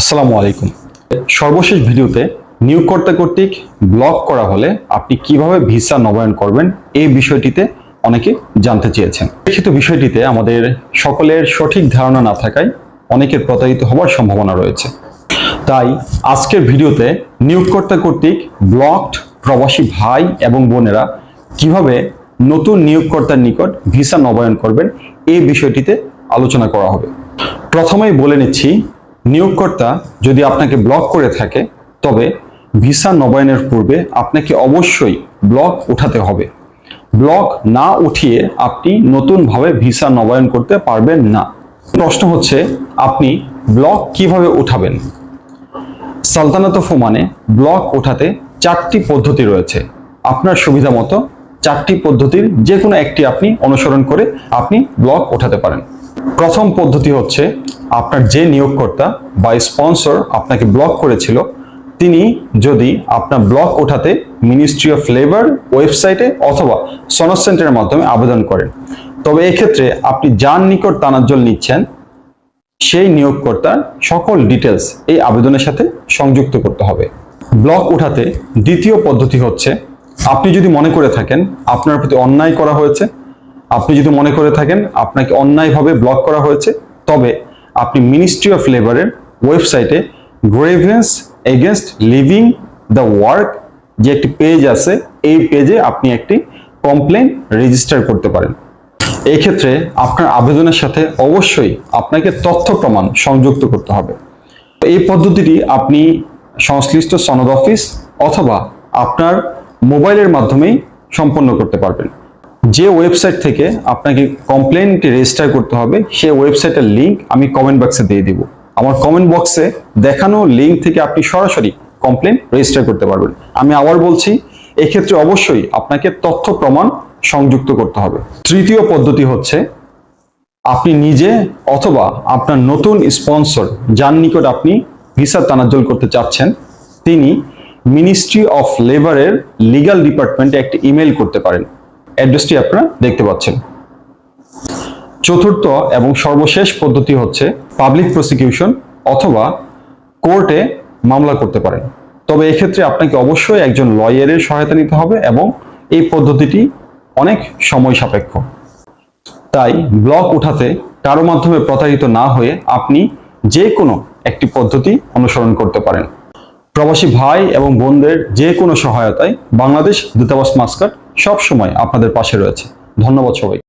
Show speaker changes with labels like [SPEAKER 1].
[SPEAKER 1] আসসালামু আলাইকুম। সর্বশেষ ভিডিওতে নিয়োগকর্তা কর্তৃক ব্লক করা হলে আপনি কিভাবে ভিসা নবায়ন করবেন এই বিষয়টিতে অনেকে জানতে চেয়েছেন। লিখিত বিষয়টিতে আমাদের সকলের সঠিক ধারণা না থাকায় অনেকের প্রতারিত হওয়ার সম্ভাবনা রয়েছে। তাই আজকের ভিডিওতে নিয়োগকর্তা কর্তৃক ব্লকড প্রবাসী ভাই এবং বোনেরা কিভাবে নতুন নিয়োগকর্তার নিকট ভিসা নবায়ন করবেন এই বিষয়টিতে আলোচনা করা হবে। প্রথমেই বলে নিচ্ছি, নিয়োগকর্তা যদি আপনাকে ব্লক করে থাকে তবে ভিসা নবায়নের পূর্বে আপনাকে অবশ্যই ব্লক উঠাতে হবে। ব্লক না উঠিয়ে আপনি নতুনভাবে ভিসা নবায়ন করতে পারবেন না। প্রশ্ন হচ্ছে, আপনি ব্লক কিভাবে উঠাবেন? সালতানাত অফ ওমানে ব্লক ওঠাতে 4টি পদ্ধতি রয়েছে। আপনার সুবিধা মতো 4টি পদ্ধতির যে কোনো একটি আপনি অনুসরণ করে আপনি ব্লক ওঠাতে পারেন। প্রথম পদ্ধতি হচ্ছে, আপনার যে নিয়োগকর্তা বা স্পন্সর আপনাকে ব্লক করেছিল তিনি যদি আপনার ব্লক ওঠাতে মিনিস্ট্রি অফ লেবার ওয়েবসাইটে অথবা সনদ সেন্টারের মাধ্যমে আবেদন করেন, তবে এক্ষেত্রে আপনি যার নিকট তানাজ্জল নিচ্ছেন সেই নিয়োগকর্তার সকল ডিটেলস এই আবেদনের সাথে সংযুক্ত করতে হবে। ব্লক উঠাতে দ্বিতীয় পদ্ধতি হচ্ছে, আপনি যদি মনে করে থাকেন আপনার প্রতি অন্যায় করা হয়েছে, আপনি যদি মনে করে থাকেন আপনাকে অন্যায়ভাবে ব্লক করা হয়েছে, তবে আপনি মিনিস্ট্রি অফ লেবারের ওয়েবসাইটে গ্রেভিয়েন্স এগেনস্ট লিভিং দ্য ওয়ার্ক যে একটি পেজ আছে, এই পেজে আপনি একটি কমপ্লেন রেজিস্টার করতে পারেন। এই ক্ষেত্রে আপনার আবেদনের সাথে অবশ্যই আপনাকে তথ্য প্রমাণ সংযুক্ত করতে হবে। এই পদ্ধতিটি আপনি সংশ্লিষ্ট সনদ অফিস অথবা আপনার মোবাইলের মাধ্যমেই সম্পন্ন করতে পারবেন। যে ওয়েবসাইট থেকে আপনাকে কমপ্লেনটি রেজিস্টার করতে হবে সেই ওয়েবসাইটের লিংক আমি কমেন্ট বক্সে দিয়ে দিব। আমার কমেন্ট বক্সে দেখানো লিংক থেকে আপনি সরাসরি কমপ্লেন রেজিস্টার করতে পারবেন। আমি আবার বলছি, এক্ষেত্রে অবশ্যই আপনাকে তথ্য প্রমাণ সংযুক্ত করতে হবে। তৃতীয় পদ্ধতি হচ্ছে, আপনি নিজে অথবা আপনার নতুন স্পন্সর যার নিকট আপনি ভিসা তানাজ্জল করতে চাচ্ছেন তিনি মিনিস্ট্রি অফ লেবারের লিগ্যাল ডিপার্টমেন্টে একটি ইমেল করতে পারেন। অ্যাড্রেসটি আপনারা দেখতে পাচ্ছেন। চতুর্থ এবং সর্বশেষ পদ্ধতি হচ্ছে পাবলিক প্রসিকিউশন অথবা কোর্টে মামলা করতে পারেন, তবে এক্ষেত্রে আপনাকে অবশ্যই একজন লয়ারের সহায়তা নিতে হবে এবং এই পদ্ধতিটি অনেক সময় সাপেক্ষ। তাই ব্লক উঠাতে কারো মাধ্যমে প্রতারিত না হয়ে আপনি যে কোনো একটি পদ্ধতি অনুসরণ করতে পারেন। প্রবাসী ভাই এবং বোনদের যে কোনো সহায়তায় বাংলাদেশ দূতাবাস মাস্কাট সব সময় আপনাদের পাশে রয়েছে। ধন্যবাদ সবাই।